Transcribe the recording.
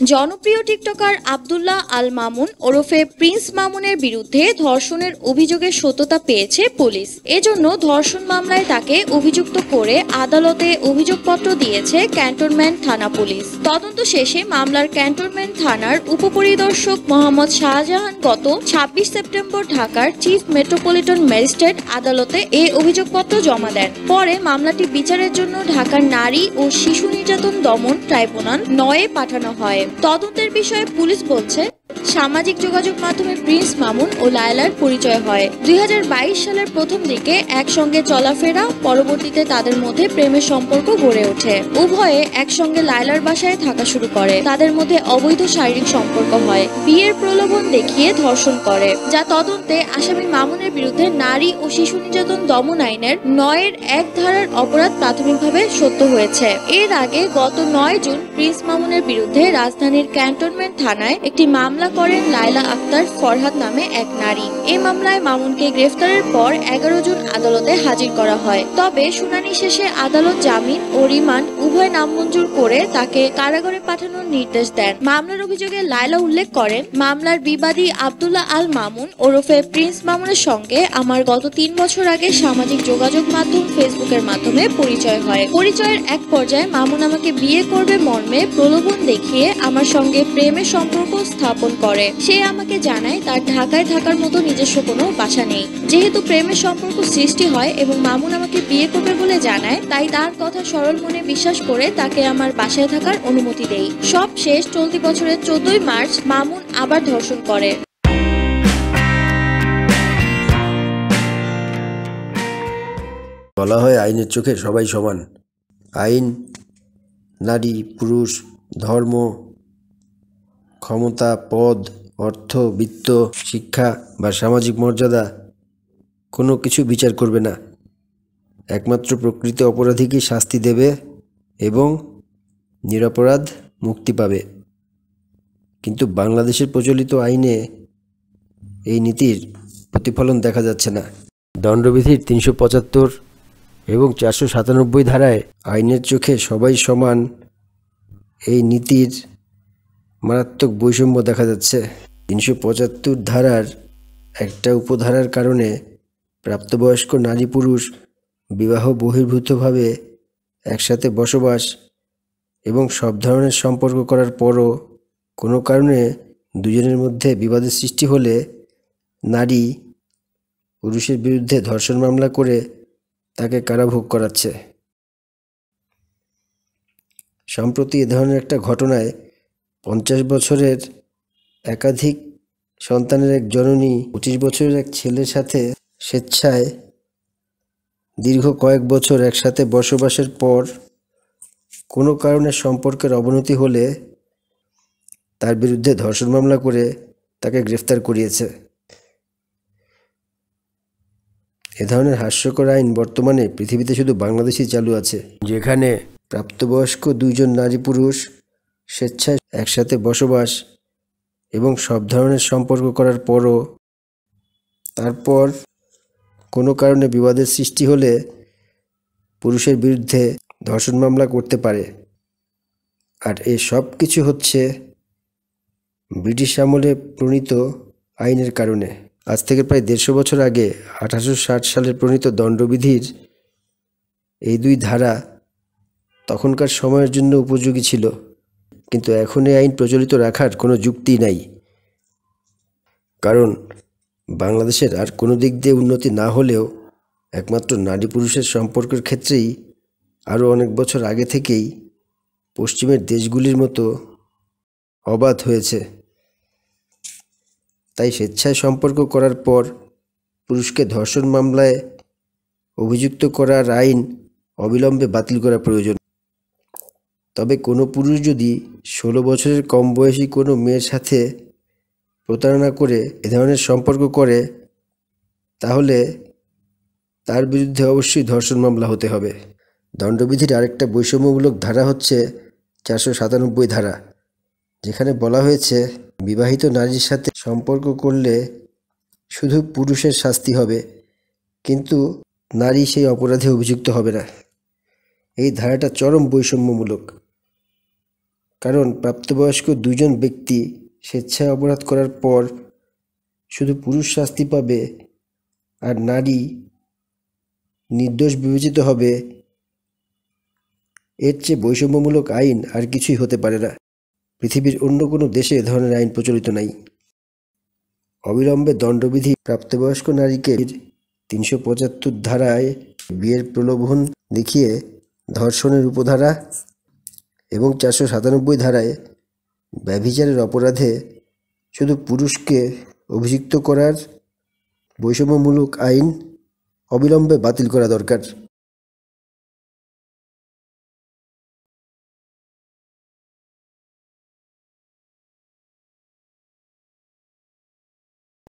জনপ্রিয় টিকটকার আব্দুল্লাহ আল মামুন ওরফে প্রিন্স মামুনের বিরুদ্ধে ধর্ষণের অভিযোগের সত্যতা পেয়েছে পুলিশ। এজন্য ধর্ষণ মামলায় তাকে অভিযুক্ত করে আদালতে অভিযোগপত্র দিয়েছে ক্যান্টনমেন্ট থানা পুলিশ। তদন্ত শেষে মামলার ক্যান্টনমেন্ট থানার উপপরিদর্শক মোহাম্মদ শাহজাহান গত ২৬ সেপ্টেম্বর ঢাকার চিফ মেট্রোপলিটন ম্যাজিস্ট্রেট আদালতে এ অভিযোগপত্র জমা দেন। পরে মামলাটি বিচারের জন্য ঢাকার নারী ও শিশু নির্যাতন দমন ট্রাইব্যুনাল ৯-এ পাঠানো হয়। তদন্তের বিষয়ে পুলিশ বলছে, সামাজিক যোগাযোগ মাধ্যমে প্রিন্স মামুন ও লায়লার পরিচয় হয় ২০২২ সালের প্রথম দিকে। একসঙ্গে চলাফেরা, পরবর্তীতে তাদের মধ্যে প্রেমের সম্পর্ক গড়ে ওঠে। উভয়ে একসঙ্গে লায়লার বাসায় থাকা শুরু করে। তাদের মধ্যে অবৈধ শারীরিক সম্পর্ক হয়। বিয়ের প্রলোভন দেখিয়ে ধর্ষণ করে, যা তদন্তে আসামি মামুনের বিরুদ্ধে নারী ও শিশু নির্যাতন দমন আইনের ৯-এর ১ ধারার অপরাধ প্রাথমিকভাবে সত্য হয়েছে। এর আগে গত ৯ জুন প্রিন্স মামুনের বিরুদ্ধে রাজধানীর ক্যান্টনমেন্ট থানায় একটি মামলা করেন লায়লা আক্তার ফরহাদ নামে এক নারী। এই মামলায় মামুনকে গ্রেফতারের পর ১১ জুন আদালতে হাজির করা হয়। তবে শুনানি শেষে আদালত জামিন ও রিমান্ড উভয় নামঞ্জুর করে তাকে কারাগারে পাঠানোর নির্দেশ দেন। মামলার অভিযোগে লায়লা উল্লেখ করেন, মামলার বিবাদী আব্দুল্লাহ আল মামুন ওরফে প্রিন্স মামুনের সঙ্গে আমার গত ৩ বছর আগে সামাজিক যোগাযোগ মাধ্যম ফেসবুকের মাধ্যমে পরিচয় হয়। পরিচয়ের এক পর্যায়ে মামুন আমাকে বিয়ে করবে মর্মে প্রলোভন দেখিয়ে আমার সঙ্গে প্রেমের সম্পর্ক স্থাপন করে। সে আমাকে জানায় তার ঢাকায় থাকার মতো নিজস্ব কোনো বাসা নেই। যেহেতু প্রেমের সম্পর্ক সৃষ্টি হয় এবং মামুন আমাকে বিয়ে করবে বলে জানায়, তাই তার কথা সরল মনে বিশ্বাস করে তাকে আমার বাসায় থাকার অনুমতি দেই। সব শেষ চলতি বছরের ১৪ই মার্চ মামুন আবার ধর্ষণ করে। বলা হয় আইনের চোখে সবাই সমান। আইন, নারী, পুরুষ, ধর্ম, ক্ষমতা, পদ, অর্থ, বিত্ত, শিক্ষা বা সামাজিক মর্যাদা কোনো কিছু বিচার করবে না। একমাত্র প্রকৃত অপরাধীকে শাস্তি দেবে এবং নিরপরাধ মুক্তি পাবে। কিন্তু বাংলাদেশের প্রচলিত আইনে এই নীতির প্রতিফলন দেখা যাচ্ছে না। দণ্ডবিধির ৩৭৫ এবং ৪৯৭ ধারায় আইনের চোখে সবাই সমান এই নীতির মারাত্মক বৈষম্য দেখা যাচ্ছে। ৩৭৫ ধারার একটা উপধারার কারণে প্রাপ্তবয়স্ক নারী পুরুষ বিবাহ বহির্ভূতভাবে একসাথে বসবাস এবং সব ধরনের সম্পর্ক করার পরও কোনো কারণে দুজনের মধ্যে বিবাদের সৃষ্টি হলে নারী পুরুষের বিরুদ্ধে ধর্ষণ মামলা করে তাকে কারাভোগ করাচ্ছে। সম্প্রতি এ ধরনের একটা ঘটনায় ৫০ বছরের একাধিক সন্তানের এক জননী ২৫ বছরের এক ছেলের সাথে স্বেচ্ছায় দীর্ঘ কয়েক বছর একসাথে বসবাসের পর কোনো কারণে সম্পর্কের অবনতি হলে তার বিরুদ্ধে ধর্ষণ মামলা করে তাকে গ্রেফতার করিয়েছে। এ ধরনের হাস্যকর আইন বর্তমানে পৃথিবীতে শুধু বাংলাদেশেই চালু আছে, যেখানে প্রাপ্তবয়স্ক ২ জন নারী পুরুষ স্বেচ্ছায় একসাথে বসবাস এবং সব ধরনের সম্পর্ক করার পরও তারপর কোনো কারণে বিবাদের সৃষ্টি হলে পুরুষের বিরুদ্ধে ধর্ষণ মামলা করতে পারে। আর এই সব কিছু হচ্ছে ব্রিটিশ আমলে প্রণীত আইনের কারণে। আজ থেকে প্রায় ১৫০ বছর আগে ১৮৬০ সালের প্রণীত দণ্ডবিধির এই ২ ধারা তখনকার সময়ের জন্য উপযোগী ছিল, কিন্তু এখন এই আইন প্রচলিত রাখার কোনো যুক্তি নাই। কারণ বাংলাদেশের আর কোনো দিক দিয়ে উন্নতি না হলেও একমাত্র নারী পুরুষের সম্পর্কের ক্ষেত্রেই আরও অনেক বছর আগে থেকেই পশ্চিমের দেশগুলির মতো অবাধ হয়েছে। তাই স্বেচ্ছায় সম্পর্ক করার পর পুরুষকে ধর্ষণ মামলায় অভিযুক্ত করার আইন অবিলম্বে বাতিল করা প্রয়োজন। তবে কোনো পুরুষ যদি ১৬ বছরের কম বয়সী কোনো মেয়ের সাথে প্রতারণা করে এ ধরনের সম্পর্ক করে, তাহলে তার বিরুদ্ধে অবশ্যই ধর্ষণ মামলা হতে হবে। দণ্ডবিধির আরেকটা বৈষম্যমূলক ধারা হচ্ছে ৪৯৭ ধারা, যেখানে বলা হয়েছে বিবাহিত নারীর সাথে সম্পর্ক করলে শুধু পুরুষের শাস্তি হবে, কিন্তু নারী সেই অপরাধে অভিযুক্ত হবে না। এই ধারাটা চরম বৈষম্যমূলক, কারণ প্রাপ্তবয়স্ক দুজন ব্যক্তি স্বেচ্ছায় অপরাধ করার পর শুধু পুরুষ শাস্তি পাবে আর নারী নির্দোষ বিবেচিত হবে, এর চেয়ে বৈষম্যমূলক আইন আর কিছুই হতে পারে না। পৃথিবীর অন্য কোনো দেশে এ ধরনের আইন প্রচলিত নাই। অবিলম্বে দণ্ডবিধি প্রাপ্তবয়স্ক নারীকে 375 ধারায় বিয়ের প্রলোভন দেখিয়ে ধর্ষণের উপধারা এবং 497 ধারায় ব্যভিচারের অপরাধে শুধু পুরুষকে অভিযুক্ত করার বৈষম্যমূলক আইন অবিলম্বে বাতিল করা দরকার।